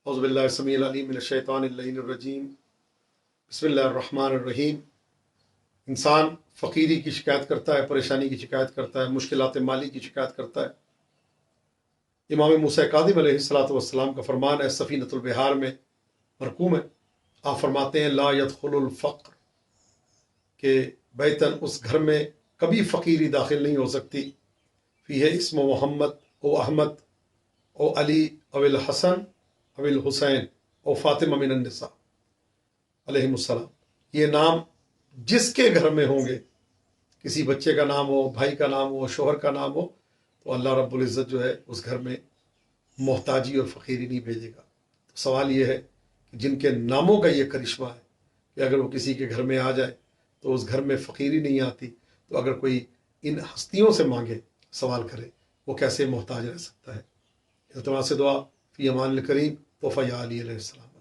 اعوذ باللہ السمیع العلیم من الشیطان اللعین الرجیم بسم اللہ الرحمن الرحیم۔ انسان فقیری کی شکایت کرتا ہے، پریشانی کی شکایت کرتا ہے، مشکلات مالی کی شکایت کرتا ہے۔ امام موسیٰ کاظم علیہ الصلوۃ والسلام کا فرمان ہے، سفینۃ البحار میں مرقوم ہے، آپ فرماتے ہیں لا يدخل الفقر، کہ بیتن اس گھر میں کبھی فقیری داخل نہیں ہو سکتی، فیہ اسم محمد او احمد او علی او الحسن او الحسین او فاطمہ من النساء علیہم السلام۔ یہ نام جس کے گھر میں ہوں گے، کسی بچے کا نام ہو، بھائی کا نام ہو، شوہر کا نام ہو، تو اللہ رب العزت جو ہے اس گھر میں محتاجی اور فقیری نہیں بھیجے گا۔ تو سوال یہ ہے کہ جن کے ناموں کا یہ کرشمہ ہے کہ اگر وہ کسی کے گھر میں آ جائے تو اس گھر میں فقیری نہیں آتی، تو اگر کوئی ان ہستیوں سے مانگے، سوال کرے، وہ کیسے محتاج رہ سکتا ہے؟ التماس دعا فی امان الکریم توفیٰ علی علیہ السلام۔